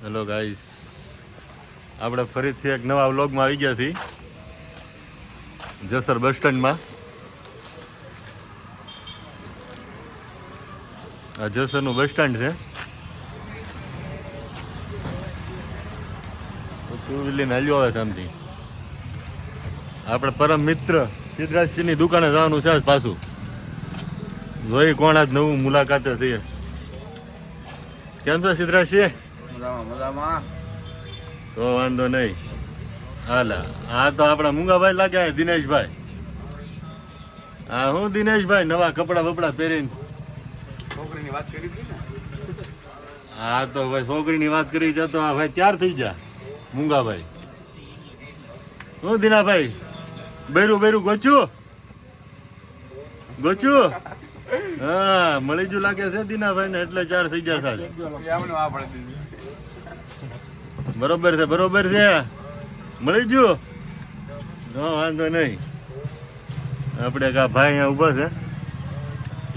Hello guys, આપણે ફરીથી એક નવા વ્લોગમાં આવી ગયા છીએ જસર બસ સ્ટેન્ડમાં. આ જસરનું બસ સ્ટેન્ડ છે. ટુ વ્હીલર હાલ્યો આવે સામથી. આપણે પરમ મિત્ર સિદ્ધરાજસિંહની દુકાને જવાનું છે પાછું. જોઈ કોણ આજ નવું મુલાકાતે છે. કેમ છે સિદ્ધરાજસિંહ? મજામાં. તો વાંધો નહીં. હાલા આ તો આપણા મુંગાભાઈ લાગ્યા દિનેશભાઈ. હા હું દિનેશભાઈ નવા કપડા બપડા પહેરીને. છોકરીની વાત કરી હતી ને? હા તો ભાઈ છોકરીની વાત કરી છે તો આ ભાઈ ત્યાર થઈ ગયા મુંગાભાઈ. હું દિનાભાઈ બૈરું બૈરું ગોચ્યું હા મળી જ લાગે છે દિનાભાઈ ને એટલે ચાર થઈ ગયા સાહેબ. બરોબર છે બરોબર છે મળી ગયું. no વાંધો નહીં. આપણે કા ભાઈ અહીંયા ઉભા છે.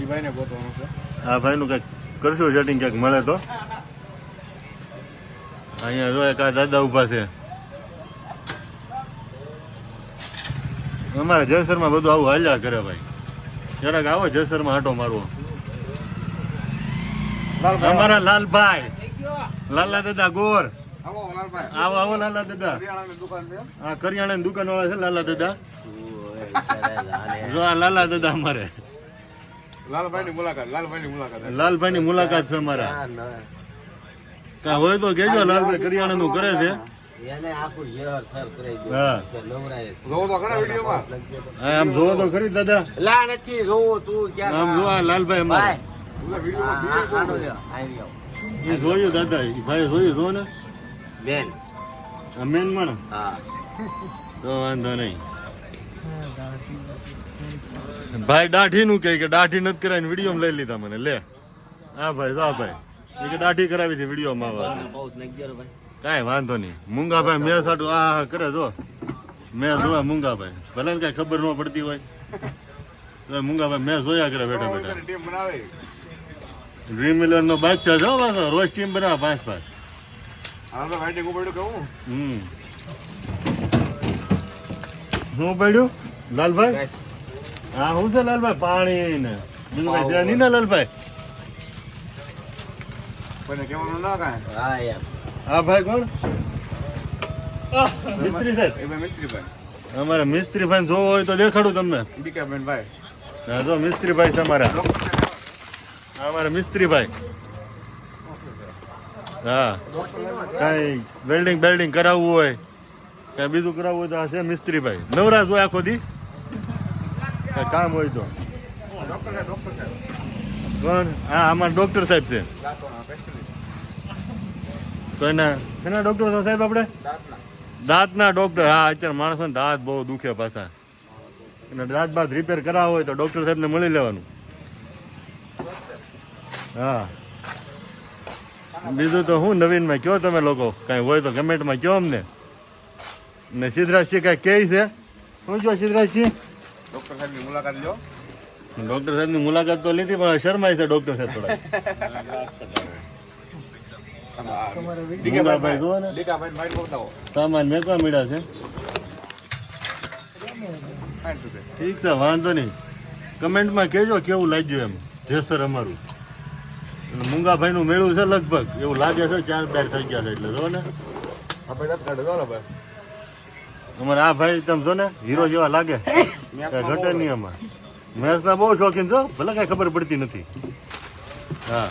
એ ભાઈને ગોતવાનું છે. આ ભાઈનું કંઈક કરશું સેટિંગ ક્યાંક મળે તો. અહીંયા જો એક આ દાદા ઉભા છે. અમારા જયસરમાં બધું આવું હાલ્યા કરે ભાઈ. જરાક આવો જયસરમાં હાટો મારવો. અમારા લાલભાઈ લાલા દાદા ગોર આવો આવો લાલા દાદા. હા કરિયાણાની દુકાન વાળા છે લાલા દાદા. જો આ લાલા દાદા અમારે લાલભાઈ ની મુલાકાત છે અમારા. કા હોય તો કેજો લાલભાઈ કરિયાણા નું કરે છે. આમ જોવો તો ખરી દાદા. આમ જો લાલભાઈ અમારે એ જોયું દાદા એ ભાઈ જોયું જો ને બેન મેન માં તો વાંધો નહીં. ભાઈ દાઢી નું કે દાઢી નથી કરાવીને વિડીયો લઈ લીધા મને. લે હા ભાઈ જા ભાઈ એ કે દાઢી કરાવી હતી વિડીયો માં. કાંઈ વાંધો નહીં. મુંગાભાઈ મેં સાટું આ કરે જો મેં જોયા મુંગાભાઈ ભલે ને કઈ ખબર ન પડતી હોય તો મુંગાભાઈ મેં જોયા કરે બેઠા બેઠા. ડ્રીમ મિલર નો બાદશાહ છો પાછો રોજ ટીમ બનાવે 5-5. શું પડ્યું લાલભાઈ? હા શું છે લાલભાઈ? પાણી ને બીજું કઈ ધ્યાન નહીં ને લાલભાઈ? હા ભાઈ કોણ? મિસ્ત્રી સાહેબ. અમારા મિસ્ત્રી ભાઈ જોવો હોય તો દેખાડું તમને. હા જો મિસ્ત્રી ભાઈ છે અમારા. અમારા મિસ્ત્રી ભાઈ. હા કઈ વેલ્ડિંગ બેલ્ડિંગ કરાવવું હોય કઈ બીજું કરાવવું હોય તો આ છે મિસ્ત્રી ભાઈ. નવરાશ હોય આખો દી કઈ કામ હોય તો. કોણ? હા અમારા ડોક્ટર સાહેબ છે. તો એના ડોક્ટર તો સાહેબ આપણે દાંતના ડોક્ટર. હા અત્યારે માણસોને દાંત બહુ દુખે પાછા. અને દાંત બાદ રિપેર કરાવવા હોય તો ડોક્ટર સાહેબને મળી લેવાનું. હા બીજું તો હું નવીનમાં કયો તમે લોકો કાંઈ હોય તો કમેન્ટમાં કયો અમને. ને સિદ્ધરાજસિંહ કાંઈ કહે છે? શું કહો સિદ્ધરાજસિંહ? ડોક્ટર સાહેબની મુલાકાત લો. ડોક્ટર સાહેબની મુલાકાત તો લીધી પણ શરમાય છે ડોક્ટર સાહેબ થોડા. મુંગાભાઈ જુઓ ને સામાન મેકવા મળ્યા છે. ઠીક છે વાંધો નહીં. કમેન્ટમાં કહેજો કેવું લાગ્યું એમ જેસર અમારું. મુંગાભાઈ નું મેળું છે લગભગ એવું લાગે છે 4-2 થઈ ગયા છે એટલે જો ને અમારે આ ભાઈ તમે જો ને હીરો જેવા લાગે ઘટે નહીં. અમારે મેચ ના બહુ શોખીન છો ભલે કઈ ખબર પડતી નથી. હા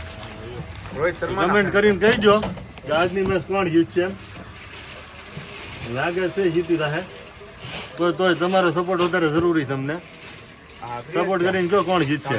કમેન્ટ કરીને કહેજો કે આજની મેચ કોણ જીતશે એમ. લાગે છે જીતી રહે તોય તમારો સપોર્ટ વધારે જરૂરી છે. અમને સપોર્ટ કરીને જો કોણ જીતશે.